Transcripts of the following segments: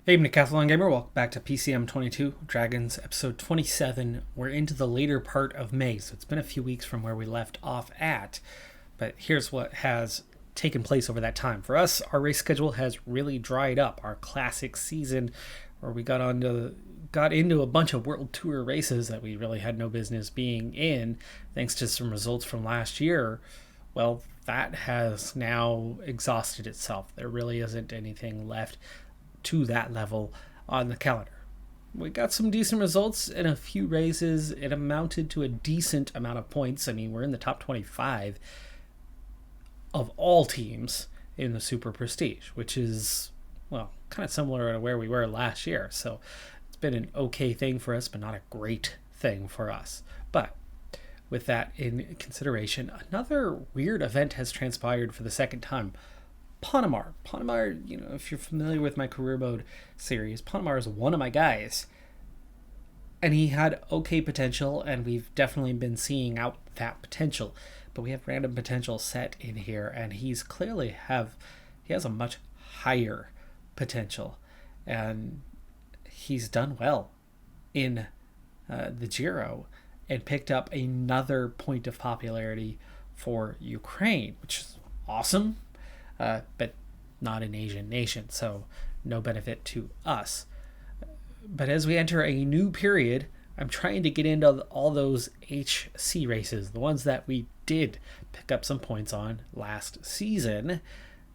Hey, Decathlon Gamer, welcome back to PCM22 Dragons, episode 27. We're into the later part of May, so it's been a few weeks from where we left off at. But here's what has taken place over that time. For us, our race schedule has really dried up. Our classic season, where we got into a bunch of World Tour races that we really had no business being in, thanks to some results from last year, well, that has now exhausted itself. There really isn't anything left to that level on the calendar. We got some decent results in a few races. It amounted to a decent amount of points. I mean, we're in the top 25 of all teams in the Super Prestige, which is, well, kind of similar to where we were last year. So it's been an okay thing for us, but not a great thing for us. But with that in consideration, another weird event has transpired for the second time. Ponamar, if you're familiar with my career mode series, Ponamar is one of my guys. And he had okay potential, and we've definitely been seeing out that potential. But we have random potential set in here, and he has a much higher potential. And he's done well in the Giro and picked up another point of popularity for Ukraine, which is awesome. But not an Asian nation, so no benefit to us. But as we enter a new period, I'm trying to get into all those HC races, the ones that we did pick up some points on last season.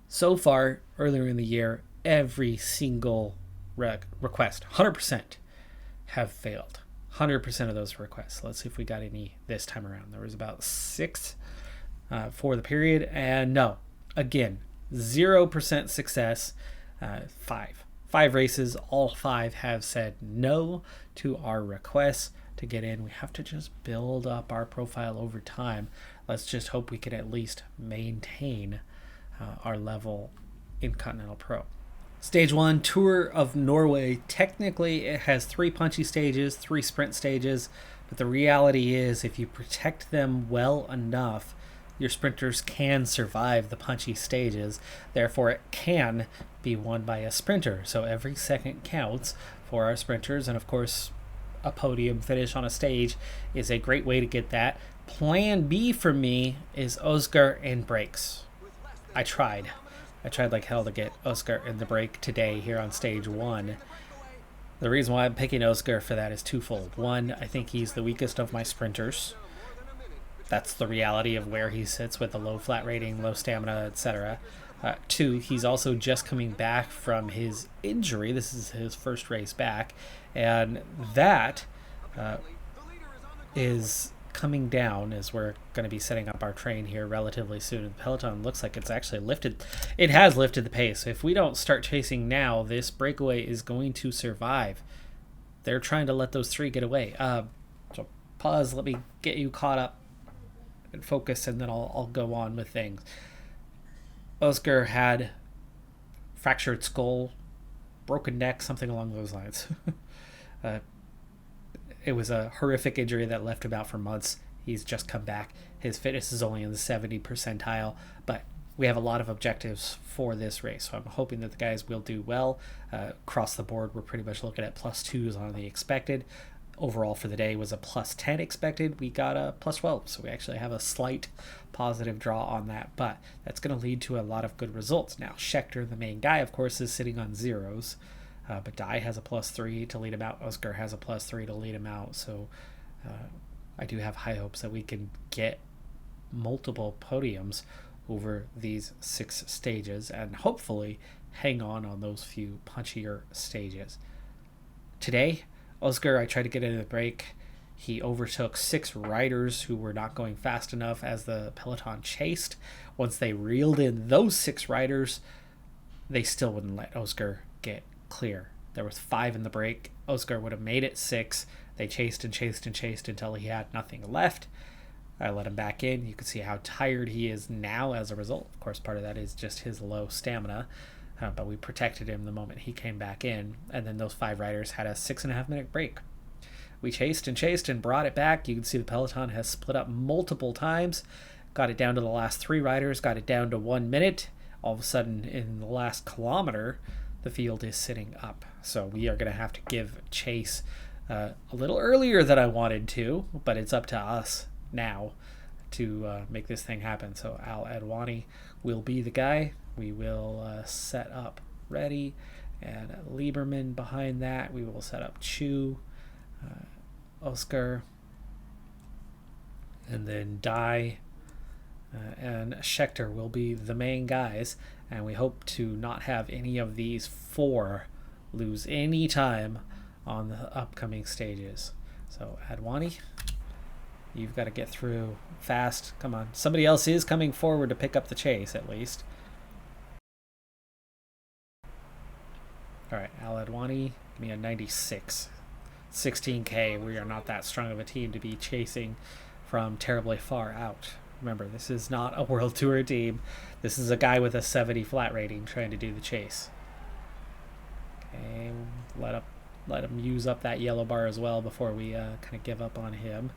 So far, earlier in the year, every single request, 100%, have failed. 100% of those requests. Let's see if we got any this time around. There was about 6 for the period, and no, again, 0% success. Five races, all 5 have said no to our requests to get in. We have to just build up our profile over time. Let's just hope we can at least maintain our level in Continental Pro. Stage 1, Tour of Norway. Technically, it has 3 punchy stages, 3 sprint stages, but the reality is if you protect them well enough, your sprinters can survive the punchy stages. Therefore, it can be won by a sprinter. So every second counts for our sprinters. And of course, a podium finish on a stage is a great way to get that. Plan B for me is Oscar and breaks. I tried like hell to get Oscar in the break today here on stage 1. The reason why I'm picking Oscar for that is twofold. One, I think he's the weakest of my sprinters. That's the reality of where he sits with a low flat rating, low stamina, etc. 2, he's also just coming back from his injury. This is his first race back, and that is coming down as we're going to be setting up our train here relatively soon. The peloton looks like it's actually lifted. It has lifted the pace. So if we don't start chasing now, this breakaway is going to survive. They're trying to let those 3 get away. So pause. Let me get you caught up and focus, and then I'll go on with things. Oscar had fractured skull, broken neck, something along those lines. It was a horrific injury that left him out for months. He's just come back. His fitness is only in the 70 percentile, but we have a lot of objectives for this race, so I'm hoping that the guys will do well. Across the board, we're pretty much looking at +2s on the expected. Overall for the day was a +10 expected. We got a +12, so we actually have a slight positive draw on that, but that's going to lead to a lot of good results. Now, Schechter, the main guy, of course, is sitting on 0s, but Dye has a +3 to lead him out. Oscar has a +3 to lead him out, so I do have high hopes that we can get multiple podiums over these 6 stages and hopefully hang on those few punchier stages. Today, Oscar, I tried to get into the break. He overtook 6 riders who were not going fast enough as the peloton chased. Once they reeled in those 6 riders, they still wouldn't let Oscar get clear. There was 5 in the break. Oscar would have made it 6. They chased and chased and chased until he had nothing left. I let him back in. You can see how tired he is now as a result. Of course, part of that is just his low stamina. But we protected him the moment he came back in, and then those 5 riders had a 6.5-minute break. We chased and brought it back. You can see the peloton has split up multiple times, got it down to the last 3 riders, got it down to 1 minute. All of a sudden, in the last kilometer, the field is sitting up. So we are going to have to give chase a little earlier than I wanted to, but it's up to us now to make this thing happen. So Al Adwani will be the guy. We will set up ready, and Lieberman behind that. We will set up Chu, Oscar, and then Dye, and Schechter will be the main guys, and we hope to not have any of these four lose any time on the upcoming stages. So Adwani, you've got to get through fast. Come on. Somebody else is coming forward to pick up the chase, at least. All right, Al Adwani, give me a 96. 16K. We are not that strong of a team to be chasing from terribly far out. Remember, this is not a World Tour team. This is a guy with a 70 flat rating trying to do the chase. Okay, let him use up that yellow bar as well before we kind of give up on him.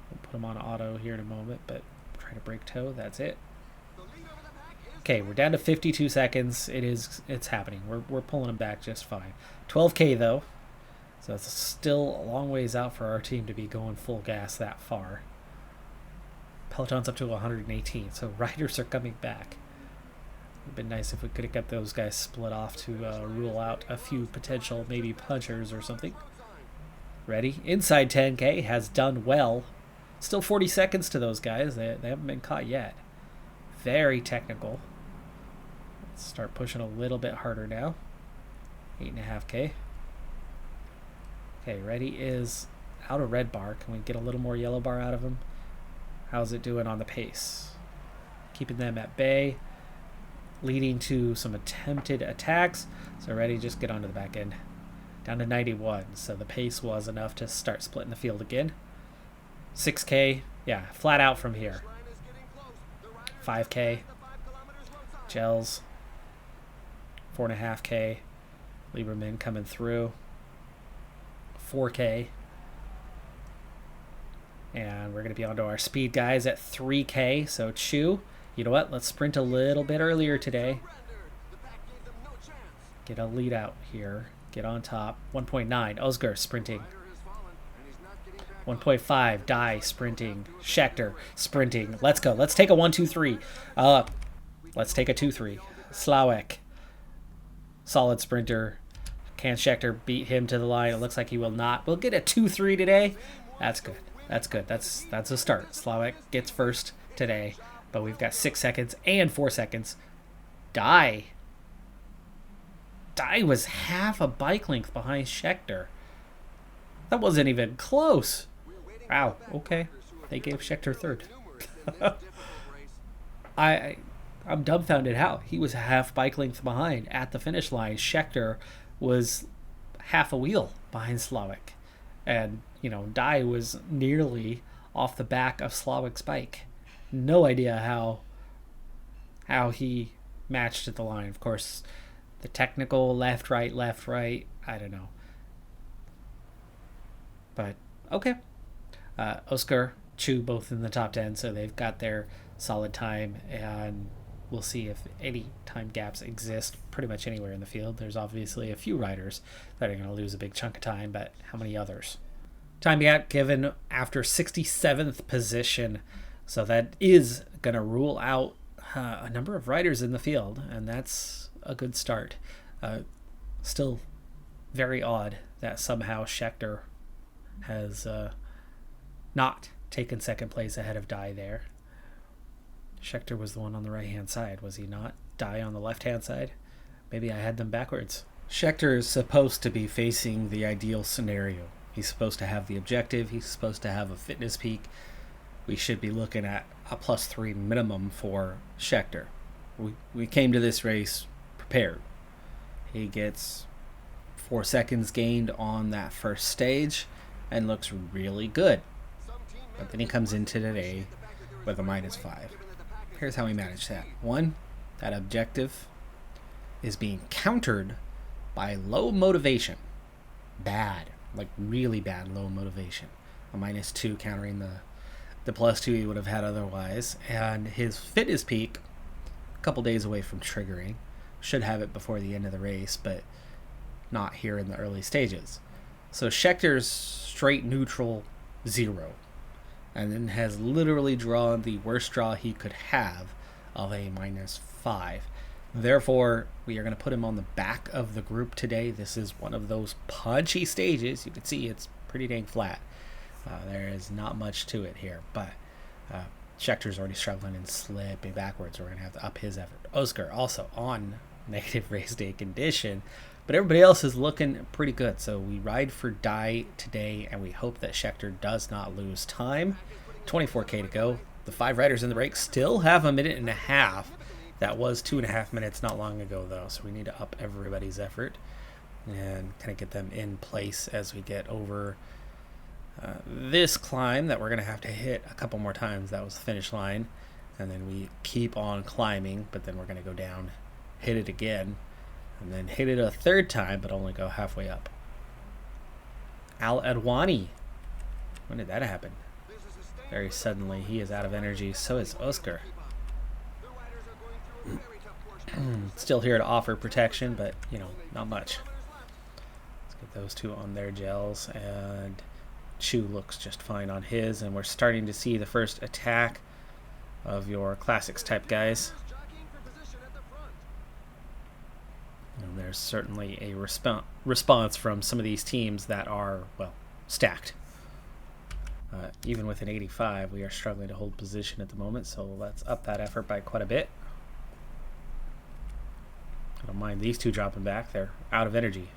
We'll put him on auto here in a moment, but try to break toe. That's it. Okay, we're down to 52 seconds. It's happening. We're pulling him back just fine. 12K though, so it's still a long ways out for our team to be going full gas that far. Peloton's up to 118, so riders are coming back. It'd been nice if we could have got those guys split off to rule out a few potential maybe punchers or something. Ready? Inside 10K has done well. Still 40 seconds to those guys. They haven't been caught yet. Very technical. Let's start pushing a little bit harder now. 8.5K. Okay, ready is out of red bar. Can we get a little more yellow bar out of him? How's it doing on the pace? Keeping them at bay, leading to some attempted attacks. So ready, just get onto the back end. Down to 91, so the pace was enough to start splitting the field again. 6K, yeah, flat out from here. 5K, Gels, 4.5K, Lieberman coming through. 4K. And we're going to be onto our speed guys at 3K. So Chu, you know what? Let's sprint a little bit earlier today. Get a lead out here. Get on top. 1.9. Oscar sprinting. 1.5. Dye sprinting. Schechter sprinting. Let's go. Let's take a 1-2-3. Let's take a 2-3. Slawek. Solid sprinter. Can Schechter beat him to the line? It looks like he will not. We'll get a 2-3 today. That's good. That's good. That's a start. Slawek gets first today, but we've got 6 seconds and 4 seconds. Dye was half a bike length behind Schechter. That wasn't even close. Wow. Okay. They gave Schechter third. I'm dumbfounded how he was half bike length behind at the finish line. Schechter was half a wheel behind Slawek. And, you know, Dye was nearly off the back of Slawek's bike. No idea how he matched at the line. Of course, the technical left, right, I don't know. But, okay. Oscar, Chu, both in the top 10, so they've got their solid time, and we'll see if any time gaps exist pretty much anywhere in the field. There's obviously a few riders that are going to lose a big chunk of time, but how many others? Time gap given after 67th position, so that is going to rule out a number of riders in the field, and that's a good start. Still very odd that somehow Schechter has not taken second place ahead of Dye there. Schechter was the one on the right-hand side, was he not? Dye on the left-hand side? Maybe I had them backwards. Schechter is supposed to be facing the ideal scenario. He's supposed to have the objective. He's supposed to have a fitness peak. We should be looking at a +3 minimum for Schechter. We came to this race prepared. He gets 4 seconds gained on that first stage and looks really good. But then he comes into today with a -5. Here's how he managed that. 1, that objective is being countered by low motivation. Bad, like really bad low motivation. A -2 countering the +2 he would have had otherwise. And his fitness peak, a couple days away from triggering, should have it before the end of the race, but not here in the early stages. So Schechter's straight neutral 0, and then has literally drawn the worst draw he could have of a -5. Therefore, we are going to put him on the back of the group today. This is one of those punchy stages. You can see it's pretty dang flat. There is not much to it here, but Schechter's already struggling and slipping backwards. We're going to have to up his effort. Oscar also on negative race day condition, but everybody else is looking pretty good. So we ride for die today, and we hope that Schechter does not lose time. 24K to go. The 5 riders in the break still have a minute and a half. That was 2.5 minutes not long ago, though, so we need to up everybody's effort and kind of get them in place as we get over this climb that we're going to have to hit a couple more times. That was the finish line, and then we keep on climbing, but then we're going to go down, hit it again, and then hit it a third time, but only go halfway up. Al Adwani. When did that happen? Very suddenly. He is out of energy. So is Oscar. Still here to offer protection, but, not much. Let's get those two on their gels, and Chu looks just fine on his, and we're starting to see the first attack of your classics type guys. And there's certainly a response from some of these teams that are, well, stacked. Even with an 85, we are struggling to hold position at the moment, so let's up that effort by quite a bit. I don't mind these two dropping back. They're out of energy.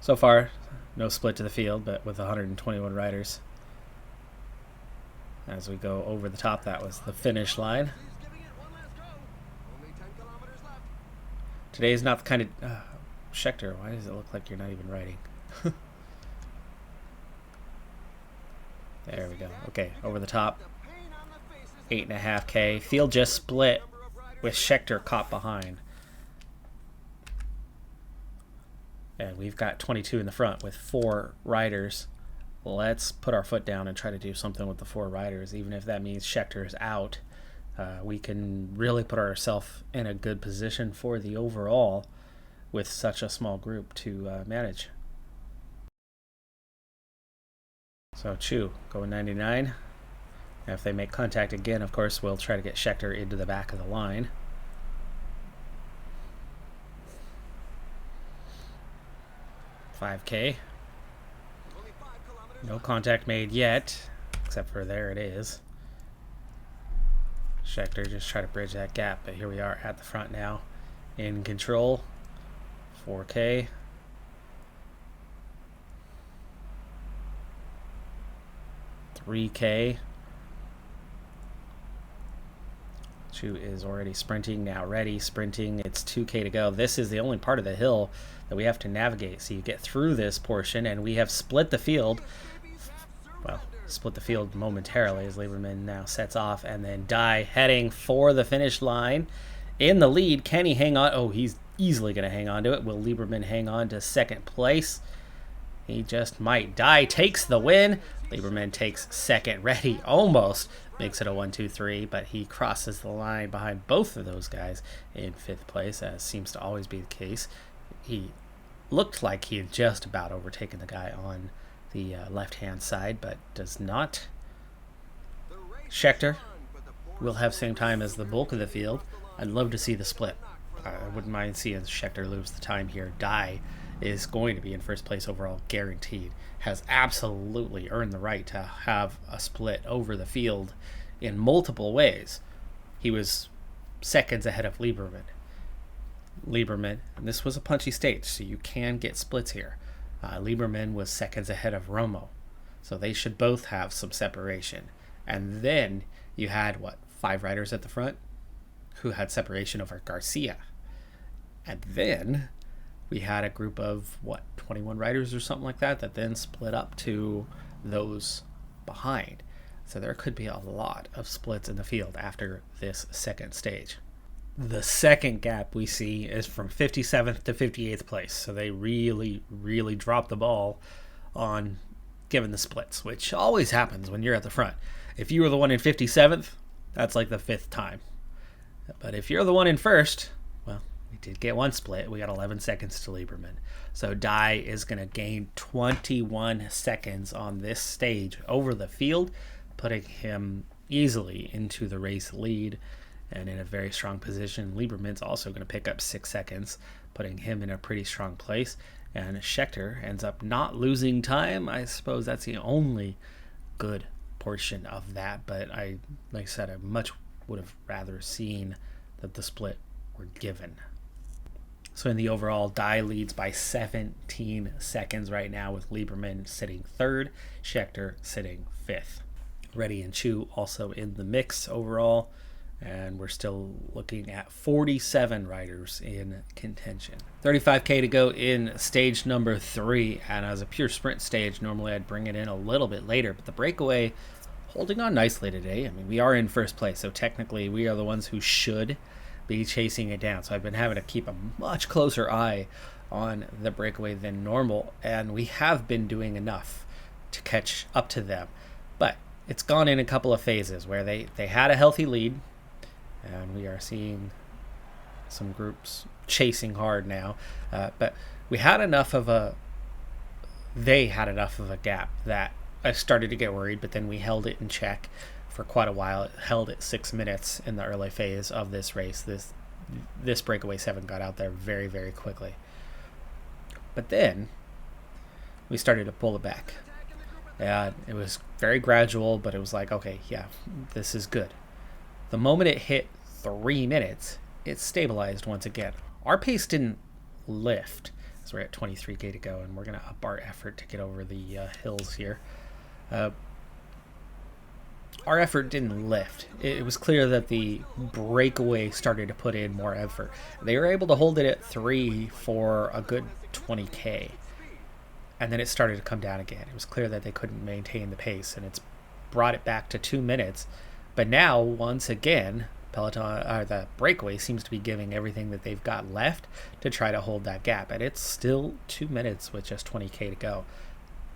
So far, no split to the field, but with 121 riders. As we go over the top, that was the finish line. Today is not the kind of... Schechter, why does it look like you're not even riding? There we go. Okay, over the top. 8.5K. Field just split with Schechter caught behind. And we've got 22 in the front with 4 riders. Let's put our foot down and try to do something with the 4 riders. Even if that means Schechter is out, we can really put ourselves in a good position for the overall with such a small group to manage. So Chu going 99. And if they make contact again, of course, we'll try to get Schechter into the back of the line. $5K. No contact made yet, except for there it is. Schechter just try to bridge that gap, but here we are at the front now, in control. 4K. $3K. Chu is already sprinting, now ready, sprinting. It's 2K to go. This is the only part of the hill that we have to navigate. So you get through this portion, and we have split the field. Well, split the field momentarily as Lieberman now sets off, and then Dye heading for the finish line in the lead. Can he hang on? Oh, he's easily going to hang on to it. Will Lieberman hang on to second place? He just might. Dye takes the win. Lieberman takes second. Ready almost makes it a 1-2-3, but he crosses the line behind both of those guys in 5th place, as seems to always be the case. He looked like he had just about overtaken the guy on the left-hand side, but does not. Schechter will have same time as the bulk of the field. I'd love to see the split. I wouldn't mind seeing Schechter lose the time here. Dye is going to be in first place overall, guaranteed. Has absolutely earned the right to have a split over the field in multiple ways. He was seconds ahead of Lieberman. And this was a punchy stage, so you can get splits here. Lieberman was seconds ahead of Romo, so they should both have some separation. And then you had, 5 riders at the front who had separation over Garcia. And then we had a group of 21 riders or something like that then split up to those behind. So there could be a lot of splits in the field after this second stage. The second gap we see is from 57th to 58th place. So they really, really dropped the ball on giving the splits, which always happens when you're at the front. If you were the one in 57th, that's like the 5th time. But if you're the one in first, well, we did get one split. We got 11 seconds to Lieberman. So Dye is going to gain 21 seconds on this stage over the field, putting him easily into the race lead and in a very strong position. Lieberman's also going to pick up 6 seconds, putting him in a pretty strong place. And Scheckter ends up not losing time. I suppose that's the only good portion of that. But like I said, I much would have rather seen that the split were given. So in the overall, Dye leads by 17 seconds right now, with Lieberman sitting third, Scheckter sitting fifth. Reddy and Chu also in the mix overall, and we're still looking at 47 riders in contention. 35K to go in stage number 3, and as a pure sprint stage, normally I'd bring it in a little bit later, but the breakaway holding on nicely today. I mean, we are in first place, so technically we are the ones who should be chasing it down. So I've been having to keep a much closer eye on the breakaway than normal, and we have been doing enough to catch up to them. But it's gone in a couple of phases where they had a healthy lead, and we are seeing some groups chasing hard now. But they had enough of a gap that I started to get worried, but then we held it in check for quite a while. It held at 6 minutes in the early phase of this race. This breakaway 7 got out there very, very quickly. But then we started to pull it back. It was very gradual, but it was like, okay, yeah, this is good. The moment it hit 3 minutes, it stabilized once again. Our pace didn't lift, so we're at 23K to go, and we're going to up our effort to get over the hills here. Our effort didn't lift. It was clear that the breakaway started to put in more effort. They were able to hold it at 3 for a good 20K, and then it started to come down again. It was clear that they couldn't maintain the pace, and it's brought it back to 2 minutes. But now, once again, the breakaway seems to be giving everything that they've got left to try to hold that gap, and it's still 2 minutes with just 20K to go.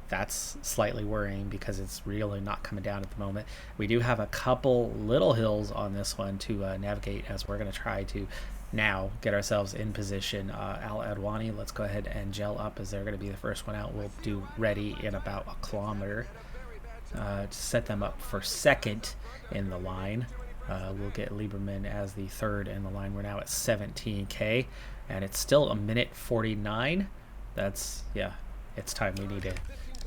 That's slightly worrying because it's really not coming down at the moment. We do have a couple little hills on this one to navigate, as we're going to try to now get ourselves in position. Al Adwani, let's go ahead and gel up, as they're going to be the first one out. We'll do Reddy in about a kilometer to set them up for second in the line. We'll get Lieberman as the third in the line. We're now at 17K, and it's still 1:49. That's, yeah, it's time.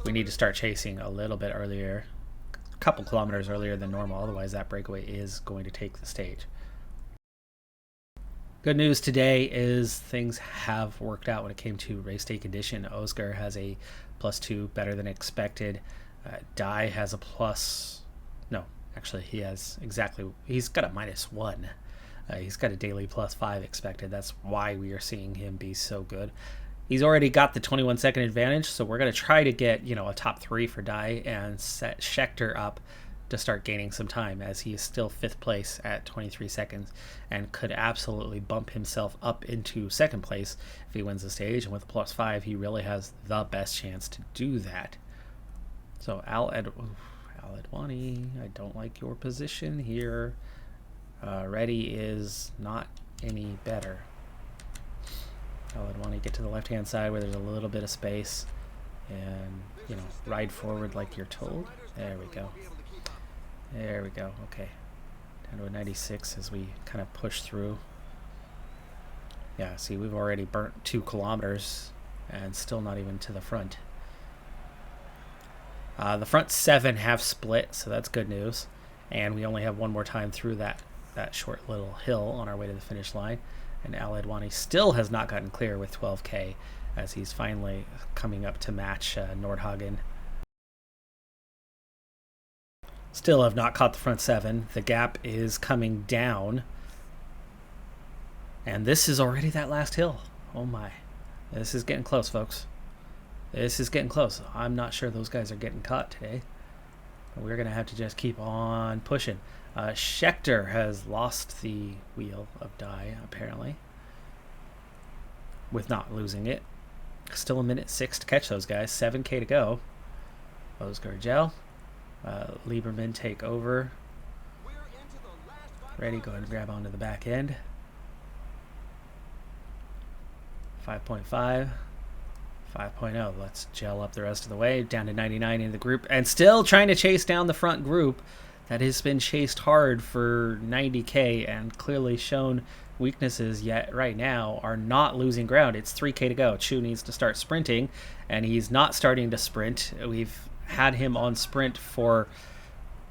We need to start chasing a little bit earlier, a couple kilometers earlier than normal. Otherwise, that breakaway is going to take the stage. Good news today is things have worked out when it came to race day condition. Oscar has a +2, better than expected. Dye has a he's got a -1. He's got a daily +5 expected. That's why we are seeing him be so good. He's already got the 21-second advantage, so we're going to try to get, a top 3 for Dye and set Scheckter up to start gaining some time, as he is still 5th place at 23 seconds and could absolutely bump himself up into 2nd place if he wins the stage. And with a +5, he really has the best chance to do that. So Al Adwani, I don't like your position here. Reddy is not any better. I would want to get to the left-hand side where there's a little bit of space and, ride forward like you're told. There we go. There we go. Okay. Down to a 96 as we kind of push through. Yeah, see, we've already burnt 2 kilometers and still not even to the front. The front 7 have split, so that's good news. And we only have one more time through that short little hill on our way to the finish line. And Al Adwani still has not gotten clear with 12K, as he's finally coming up to match Nordhagen. Still have not caught the front 7. The gap is coming down. And this is already that last hill. Oh my. This is getting close, folks. This is getting close. I'm not sure those guys are getting caught today. But we're going to have to just keep on pushing. Scheckter has lost the wheel of Dye, apparently, with not losing it. Still 1:06 to catch those guys. 7K to go. Oscar Gel. Lieberman take over. Ready, go ahead and grab onto the back end. 5.5, 5.0. Let's gel up the rest of the way, down to 99 in the group, and still trying to chase down the front group that has been chased hard for 90K and clearly shown weaknesses, yet right now are not losing ground. It's 3K to go. Chu needs to start sprinting, and he's not starting to sprint. We've had him on sprint for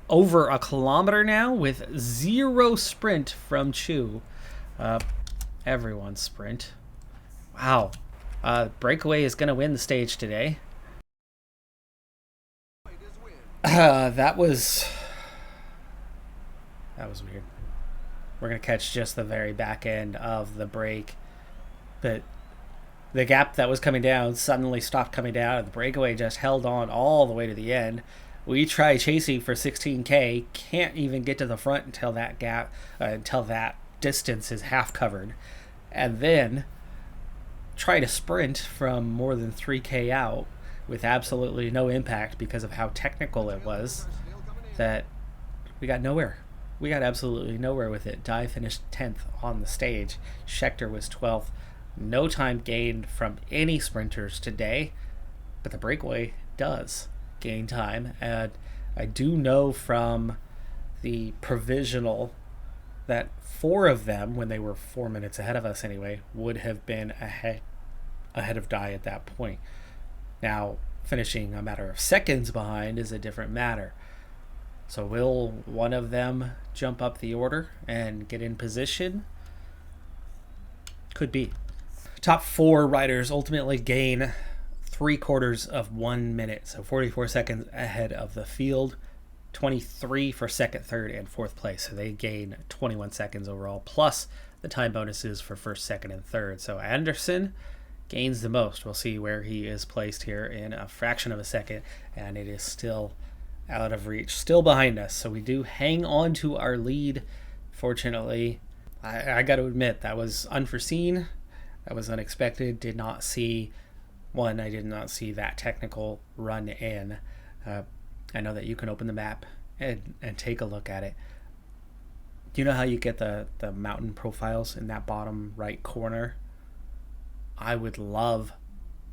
over a kilometer now with 0 sprint from Chu. Everyone's sprint. Wow. Breakaway is going to win the stage today. That was weird. We're going to catch just the very back end of the break. But the gap that was coming down suddenly stopped coming down, and the breakaway just held on all the way to the end. We try chasing for 16K, can't even get to the front until that gap, until that distance is half covered. And then try to sprint from more than 3K out with absolutely no impact because of how technical it was, that we got nowhere. We got absolutely nowhere with it. Dye finished 10th on the stage. Schechter was 12th. No time gained from any sprinters today, but the breakaway does gain time. And I do know from the provisional that 4 of them, when they were 4 minutes ahead of us anyway, would have been ahead of Dye at that point. Now, finishing a matter of seconds behind is a different matter. So will one of them jump up the order and get in position? Could be. Top 4 riders ultimately gain 3/4 of 1 minute, so 44 seconds ahead of the field. 23 for second, third, and fourth place. So they gain 21 seconds overall, plus the time bonuses for first, second, and third. So Anderson gains the most. We'll see where he is placed here in a fraction of a second, and it is still out of reach, still behind us. So we do hang on to our lead. Fortunately, I got to admit, that was unforeseen. That was unexpected. I did not see that technical run in. I know that you can open the map and take a look at it. Do you know how you get the mountain profiles in that bottom right corner? I would love,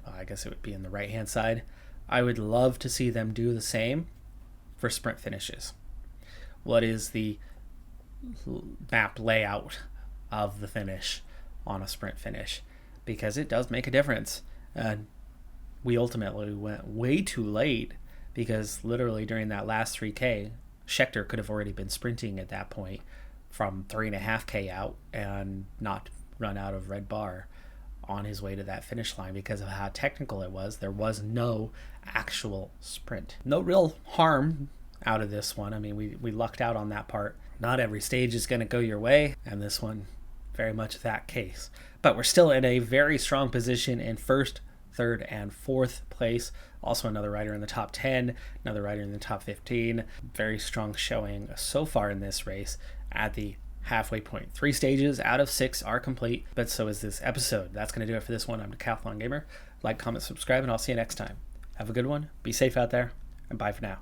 I guess it would be in the right hand side, I would love to see them do the same for sprint finishes. What is the map layout of the finish on a sprint finish? Because it does make a difference. And we ultimately went way too late, because literally during that last 3K, Schechter could have already been sprinting at that point from 3.5K out and not run out of red bar on his way to that finish line because of how technical it was. There was no actual sprint. No real harm out of this one. I mean, we lucked out on that part. Not every stage is going to go your way, and this one very much that case. But we're still in a very strong position in first, third, and fourth place. Also another rider in the top 10, another rider in the top 15. Very strong showing so far in this race at the halfway point. 3 stages out of 6 are complete, but so is this episode. That's going to do it for this one. I'm Decathlon Gamer. Like, comment, subscribe, and I'll see you next time. Have a good one. Be safe out there, and bye for now.